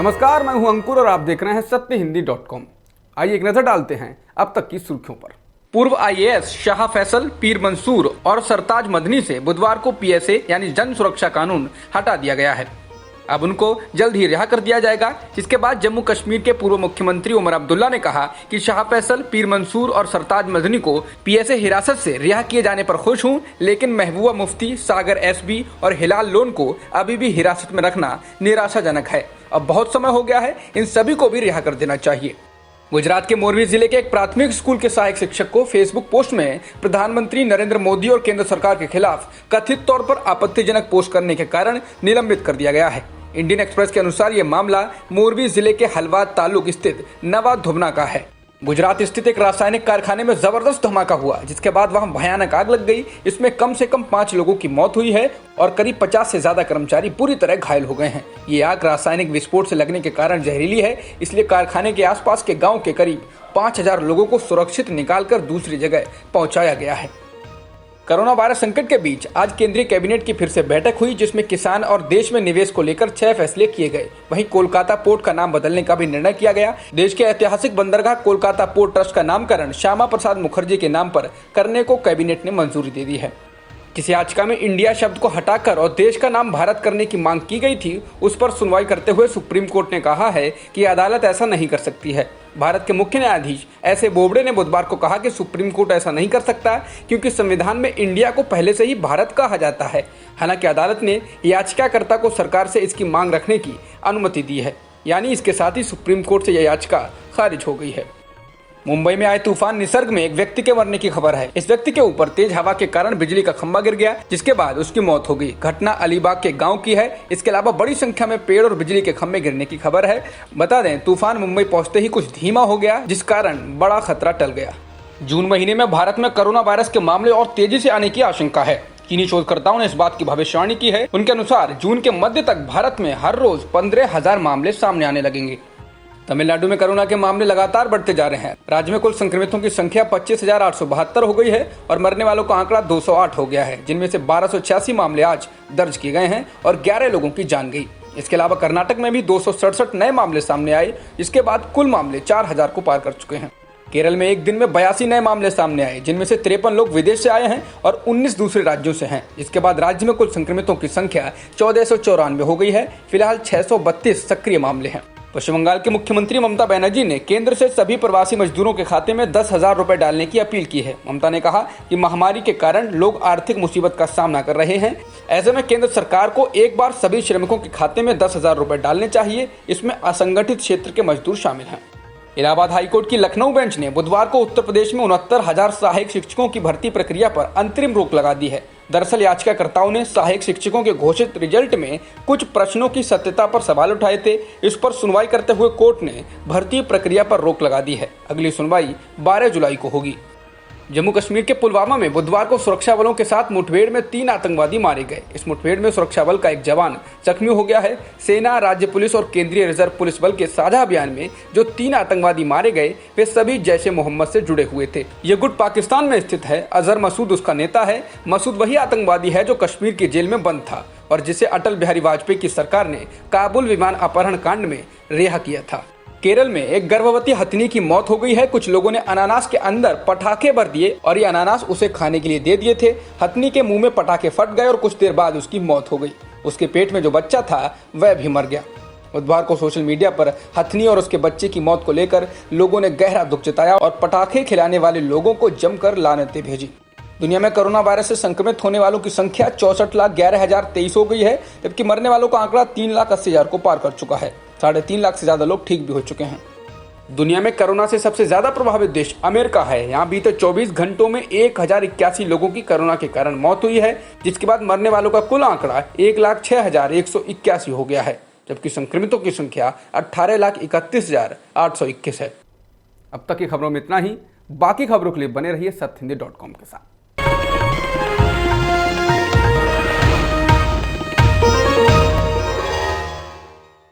नमस्कार, मैं हूं अंकुर और आप देख रहे हैं सत्यहिंदी.com। आइए एक नजर डालते हैं अब तक की सुर्खियों पर। पूर्व आईएएस शाह फैसल, पीर मंसूर और सरताज मदनी से बुधवार को पीएसए यानी जन सुरक्षा कानून हटा दिया गया है। अब उनको जल्द ही रिहा कर दिया जाएगा। इसके बाद जम्मू कश्मीर के पूर्व मुख्यमंत्री उमर अब्दुल्ला ने कहा कि शाह फैसल, पीर मंसूर और सरताज मदनी को पीएसए हिरासत से रिहा किए जाने पर खुश हूं, लेकिन महबूबा मुफ्ती, सागर एसबी और हिलाल लोन को अभी भी हिरासत में रखना निराशाजनक है। अब बहुत समय हो गया है, इन सभी को भी रिहा कर देना चाहिए। गुजरात के मोरबी जिले के एक प्राथमिक स्कूल के सहायक शिक्षक को फेसबुक पोस्ट में प्रधानमंत्री नरेंद्र मोदी और केंद्र सरकार के खिलाफ कथित तौर पर आपत्तिजनक पोस्ट करने के कारण निलंबित कर दिया गया है। इंडियन एक्सप्रेस के अनुसार ये मामला मोरबी जिले के हलवाद तालुक स्थित नवा धुबना का है। गुजरात स्थित एक रासायनिक कारखाने में जबरदस्त धमाका हुआ, जिसके बाद वहां भयानक आग लग गई। इसमें कम से कम 5 लोगों की मौत हुई है और करीब 50 से ज्यादा कर्मचारी बुरी तरह घायल हो गए हैं। ये आग रासायनिक विस्फोट से लगने के कारण जहरीली है, इसलिए कारखाने के आसपास के गांव के करीब 5000 लोगों को सुरक्षित निकालकर दूसरी जगह पहुंचाया गया है। कोरोना वायरस संकट के बीच आज केंद्रीय कैबिनेट की फिर से बैठक हुई, जिसमें किसान और देश में निवेश को लेकर 6 फैसले किए गए। वहीं कोलकाता पोर्ट का नाम बदलने का भी निर्णय किया गया। देश के ऐतिहासिक बंदरगाह कोलकाता पोर्ट ट्रस्ट का नामकरण श्यामा प्रसाद मुखर्जी के नाम पर करने को कैबिनेट ने मंजूरी दे दी है। किसी याचिका में इंडिया शब्द को हटाकर और देश का नाम भारत करने की मांग की गई थी, उस पर सुनवाई करते हुए सुप्रीम कोर्ट ने कहा है कि अदालत ऐसा नहीं कर सकती है। भारत के मुख्य न्यायाधीश एस ए बोबडे ने बुधवार को कहा कि सुप्रीम कोर्ट ऐसा नहीं कर सकता क्योंकि संविधान में इंडिया को पहले से ही भारत कहा जाता है। हालांकि अदालत ने याचिकाकर्ता को सरकार से इसकी मांग रखने की अनुमति दी है, यानी इसके साथ ही सुप्रीम कोर्ट से यह याचिका खारिज हो गई है। मुंबई में आए तूफान निसर्ग में एक व्यक्ति के मरने की खबर है। इस व्यक्ति के ऊपर तेज हवा के कारण बिजली का खंभा गिर गया, जिसके बाद उसकी मौत हो गई। घटना अलीबाग के गांव की है। इसके अलावा बड़ी संख्या में पेड़ और बिजली के खंभे गिरने की खबर है। बता दें, तूफान मुंबई पहुंचते ही कुछ धीमा हो गया, जिस कारण बड़ा खतरा टल गया। जून महीने में भारत में कोरोना वायरस के मामले और तेजी से आने की आशंका है। चीनी शोधकर्ताओं ने इस बात की भविष्यवाणी की है। उनके अनुसार जून के मध्य तक भारत में हर रोज 15,000 मामले सामने आने लगेंगे। तमिलनाडु में कोरोना के मामले लगातार बढ़ते जा रहे हैं। राज्य में कुल संक्रमितों की संख्या 25,872 हो गई है और मरने वालों का आंकड़ा 208 हो गया है, जिनमें से 1286 मामले आज दर्ज किए गए हैं और 11 लोगों की जान गई। इसके अलावा कर्नाटक में भी 267 नए मामले सामने आए, जिसके बाद कुल मामले 4000 को पार कर चुके हैं। केरल में एक दिन में 82 नए मामले सामने आए, जिनमें से 53 लोग विदेश से आए हैं और 19 दूसरे राज्यों से हैं। इसके बाद राज्य में कुल संक्रमितों की संख्या 1494 हो गई है। फिलहाल 632 सक्रिय मामले हैं। पश्चिम बंगाल के मुख्यमंत्री ममता बनर्जी ने केंद्र से सभी प्रवासी मजदूरों के खाते में 10,000 रुपए डालने की अपील की है। ममता ने कहा कि महामारी के कारण लोग आर्थिक मुसीबत का सामना कर रहे हैं। ऐसे में केंद्र सरकार को एक बार सभी श्रमिकों के खाते में 10,000 रुपए डालने चाहिए। इसमें असंगठित क्षेत्र के मजदूर शामिल हैं। इलाहाबाद हाईकोर्ट की लखनऊ बेंच ने बुधवार को उत्तर प्रदेश में 69,000 सहायक शिक्षकों की भर्ती प्रक्रिया पर अंतरिम रोक लगा दी है। दरअसल याचिकाकर्ताओं ने सहायक शिक्षकों के घोषित रिजल्ट में कुछ प्रश्नों की सत्यता पर सवाल उठाए थे। इस पर सुनवाई करते हुए कोर्ट ने भर्ती प्रक्रिया पर रोक लगा दी है। अगली सुनवाई 12 जुलाई को होगी। जम्मू कश्मीर के पुलवामा में बुधवार को सुरक्षा बलों के साथ मुठभेड़ में 3 आतंकवादी मारे गए। इस मुठभेड़ में सुरक्षा बल का एक जवान जख्मी हो गया है। सेना, राज्य पुलिस और केंद्रीय रिजर्व पुलिस बल के साझा अभियान में जो 3 आतंकवादी मारे गए, वे सभी जैश ए मोहम्मद से जुड़े हुए थे। ये गुट पाकिस्तान में स्थित है। अजहर मसूद उसका नेता है। मसूद वही आतंकवादी है जो कश्मीर की जेल में बंद था और जिसे अटल बिहारी वाजपेयी की सरकार ने काबुल विमान अपहरण कांड में रिहा किया था। केरल में एक गर्भवती हथिनी की मौत हो गई है। कुछ लोगों ने अनानास के अंदर पटाखे भर दिए और ये अनानास उसे खाने के लिए दे दिए थे। हथिनी के मुंह में पटाखे फट गए और कुछ देर बाद उसकी मौत हो गई। उसके पेट में जो बच्चा था वह भी मर गया। बुधवार को सोशल मीडिया पर हथिनी और उसके बच्चे की मौत को लेकर लोगों ने गहरा दुख जताया और पटाखे खिलाने वाले लोगों को जमकर लानतें भेजी। दुनिया में कोरोना वायरस से संक्रमित होने वालों की संख्या 64,11,023 हो गई है, जबकि मरने वालों का आंकड़ा 3,80,000 को पार कर चुका है। 3.5 लाख से ज्यादा लोग ठीक भी हो चुके हैं। दुनिया में कोरोना से सबसे ज्यादा प्रभावित देश अमेरिका है। यहाँ बीते 24 घंटों में 1081 लोगों की कोरोना के कारण मौत हुई है, जिसके बाद मरने वालों का कुल आंकड़ा 1,06,181 हो गया है, जबकि संक्रमितों की संख्या 18,31,821 है। अब तक की खबरों में इतना ही। बाकी खबरों के लिए बने रहिए सत्यहिंदी.com के साथ।